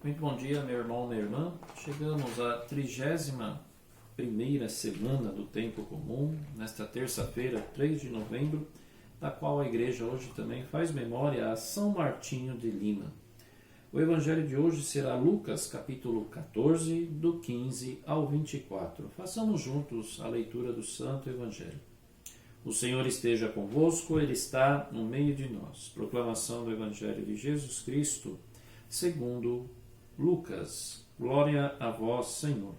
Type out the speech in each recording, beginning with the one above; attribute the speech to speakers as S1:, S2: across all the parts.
S1: Muito bom dia, meu irmão, minha irmã. Chegamos à 31ª semana do Tempo Comum, nesta terça-feira, 3 de novembro, da qual a igreja hoje também faz memória a São Martinho de Lima. O evangelho de hoje será Lucas, capítulo 14, do 15 ao 24. Façamos juntos a leitura do Santo Evangelho. O Senhor esteja convosco, Ele está no meio de nós. Proclamação do Evangelho de Jesus Cristo, segundo Lucas. Glória a vós, Senhor.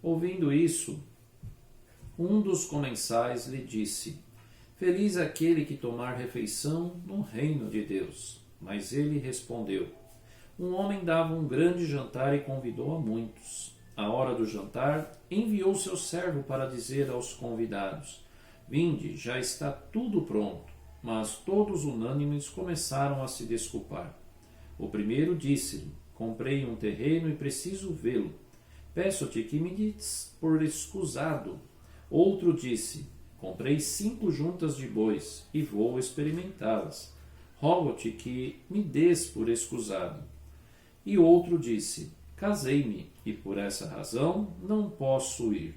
S1: Ouvindo isso, um dos comensais lhe disse: Feliz aquele que tomar refeição no reino de Deus. Mas ele respondeu: Um homem dava um grande jantar e convidou a muitos. À hora do jantar, enviou seu servo para dizer aos convidados: Vinde, já está tudo pronto. Mas todos unânimes começaram a se desculpar. O primeiro disse-lhe: Comprei um terreno e preciso vê-lo. Peço-te que me des por escusado. Outro disse: Comprei 5 juntas de bois e vou experimentá-las. Rogo-te que me des por escusado. E outro disse: Casei-me e por essa razão não posso ir.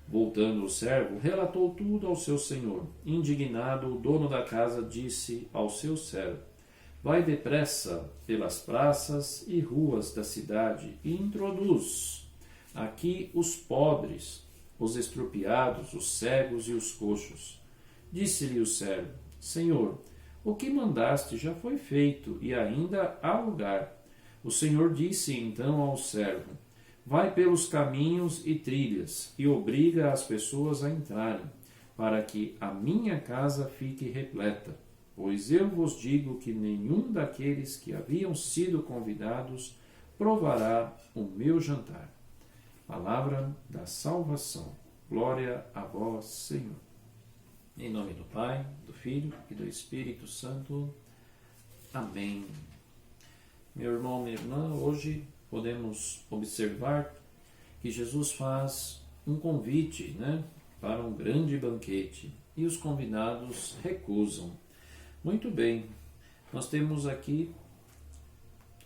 S1: Voltando o servo, relatou tudo ao seu senhor. Indignado, o dono da casa disse ao seu servo: Vai depressa pelas praças e ruas da cidade e introduz aqui os pobres, os estropiados, os cegos e os coxos. Disse-lhe o servo: Senhor, o que mandaste já foi feito e ainda há lugar. O Senhor disse então ao servo: Vai pelos caminhos e trilhas e obriga as pessoas a entrarem, para que a minha casa fique repleta. Pois eu vos digo que nenhum daqueles que haviam sido convidados provará o meu jantar. Palavra da salvação. Glória a vós, Senhor. Em nome do Pai, do Filho e do Espírito Santo. Amém. Meu irmão, minha irmã, hoje podemos observar que Jesus faz um convite, para um grande banquete e os convidados recusam. Muito bem, nós temos aqui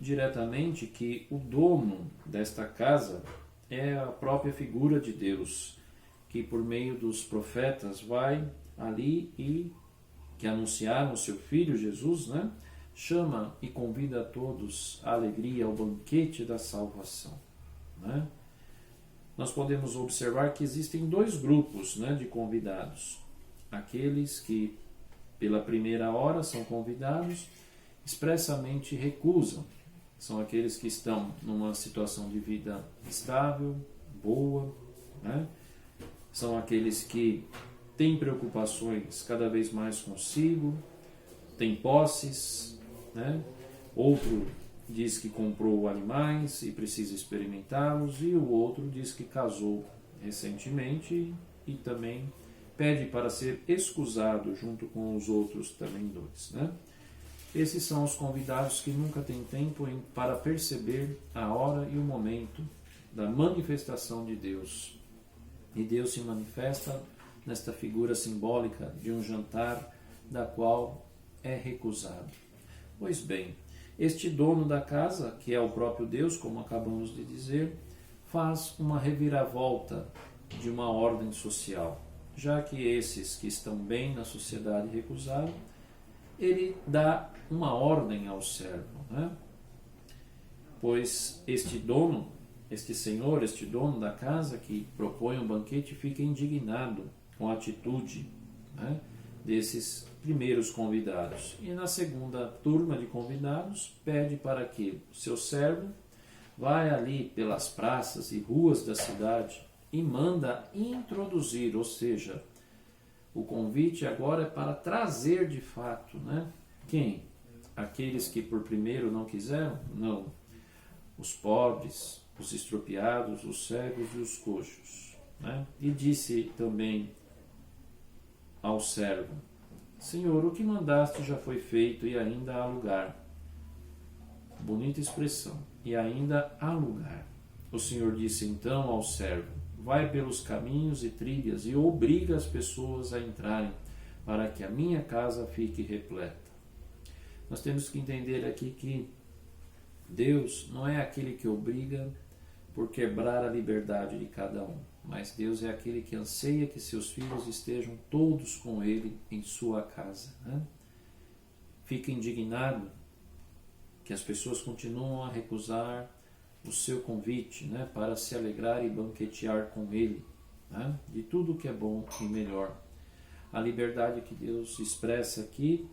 S1: diretamente que o dono desta casa é a própria figura de Deus, que por meio dos profetas vai ali e que anunciaram o seu Filho Jesus, chama e convida a todos à alegria, ao banquete da salvação. Nós podemos observar que existem 2 grupos de convidados. Aqueles que pela primeira hora são convidados, expressamente recusam. São aqueles que estão numa situação de vida estável, boa, São aqueles que têm preocupações cada vez mais consigo, têm posses, Outro diz que comprou animais e precisa experimentá-los, e o outro diz que casou recentemente e também pede para ser escusado junto com os outros também 2. Esses são os convidados que nunca têm tempo para perceber a hora e o momento da manifestação de Deus. E Deus se manifesta nesta figura simbólica de um jantar da qual é recusado. Pois bem, este dono da casa, que é o próprio Deus, como acabamos de dizer, faz uma reviravolta de uma ordem social. Já que esses que estão bem na sociedade recusaram, ele dá uma ordem ao servo. Pois este dono, este senhor, este dono da casa que propõe um banquete fica indignado com a atitude desses primeiros convidados. E na segunda turma de convidados pede para que o seu servo vá ali pelas praças e ruas da cidade e manda introduzir, ou seja, o convite agora é para trazer de fato, Quem? Aqueles que por primeiro não quiseram? Não. Os pobres, os estropiados, os cegos e os coxos. E disse também ao servo: Senhor, o que mandaste já foi feito e ainda há lugar. Bonita expressão. E ainda há lugar. O Senhor disse então ao servo: Vai pelos caminhos e trilhas e obriga as pessoas a entrarem, para que a minha casa fique repleta. Nós temos que entender aqui que Deus não é aquele que obriga por quebrar a liberdade de cada um, mas Deus é aquele que anseia que seus filhos estejam todos com Ele em sua casa. Né? Fica indignado que as pessoas continuam a recusar o seu convite, né, para se alegrar e banquetear com Ele, né, de tudo que é bom e melhor. A liberdade que Deus expressa aqui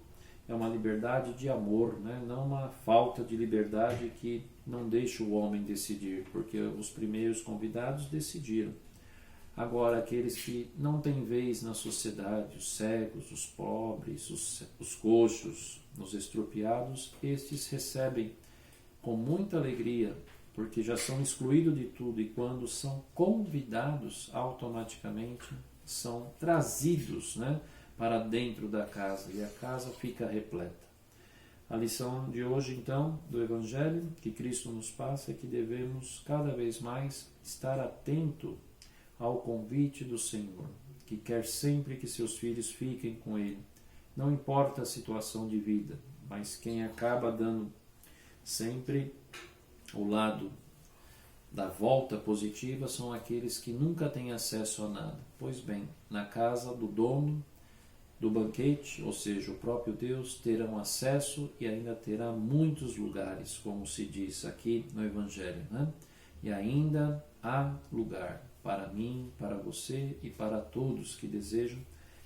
S1: é uma liberdade de amor, né, não uma falta de liberdade que não deixa o homem decidir, porque os primeiros convidados decidiram. Agora, aqueles que não têm vez na sociedade, os cegos, os pobres, os coxos, os estropiados, estes recebem com muita alegria, porque já são excluídos de tudo, e quando são convidados, automaticamente são trazidos, né, para dentro da casa, e a casa fica repleta. A lição de hoje, então, do Evangelho que Cristo nos passa é que devemos cada vez mais estar atento ao convite do Senhor, que quer sempre que seus filhos fiquem com Ele. Não importa a situação de vida, mas quem acaba dando sempre o lado da volta positiva são aqueles que nunca têm acesso a nada. Pois bem, na casa do dono do banquete, ou seja, o próprio Deus, terão acesso e ainda terá muitos lugares, como se diz aqui no Evangelho, né? E ainda há lugar para mim, para você e para todos que desejam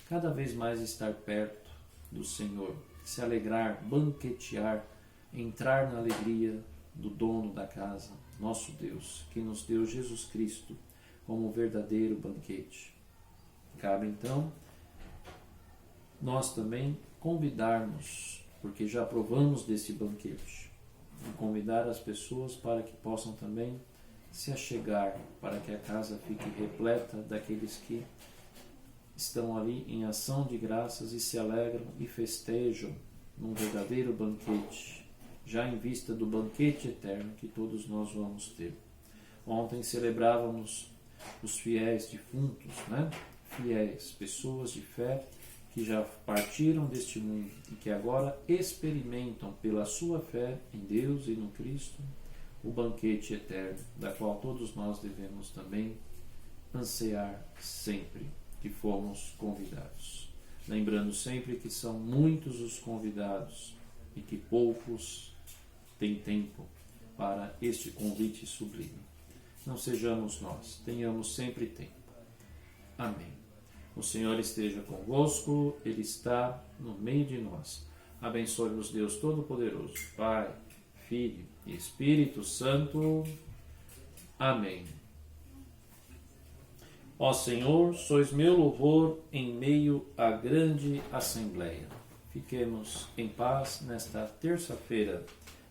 S1: cada vez mais estar perto do Senhor, se alegrar, banquetear, entrar na alegria do dono da casa, nosso Deus, que nos deu Jesus Cristo como verdadeiro banquete. Cabe então nós também convidarmos, porque já provamos desse banquete, e convidar as pessoas para que possam também se achegar, para que a casa fique repleta daqueles que estão ali em ação de graças e se alegram e festejam num verdadeiro banquete, já em vista do banquete eterno que todos nós vamos ter. Ontem celebrávamos os fiéis defuntos, né? Fiéis, pessoas de fé que já partiram deste mundo e que agora experimentam pela sua fé em Deus e no Cristo o banquete eterno, da qual todos nós devemos também ansiar sempre que formos convidados. Lembrando sempre que são muitos os convidados e que poucos têm tempo para este convite sublime. Não sejamos nós, tenhamos sempre tempo. Amém. O Senhor esteja convosco, Ele está no meio de nós. Abençoe-nos Deus Todo-Poderoso, Pai, Filho e Espírito Santo. Amém. Ó Senhor, sois meu louvor em meio à grande assembleia. Fiquemos em paz nesta terça-feira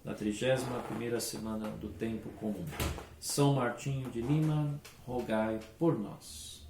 S1: da 31ª semana do Tempo Comum. São Martinho de Lima, rogai por nós.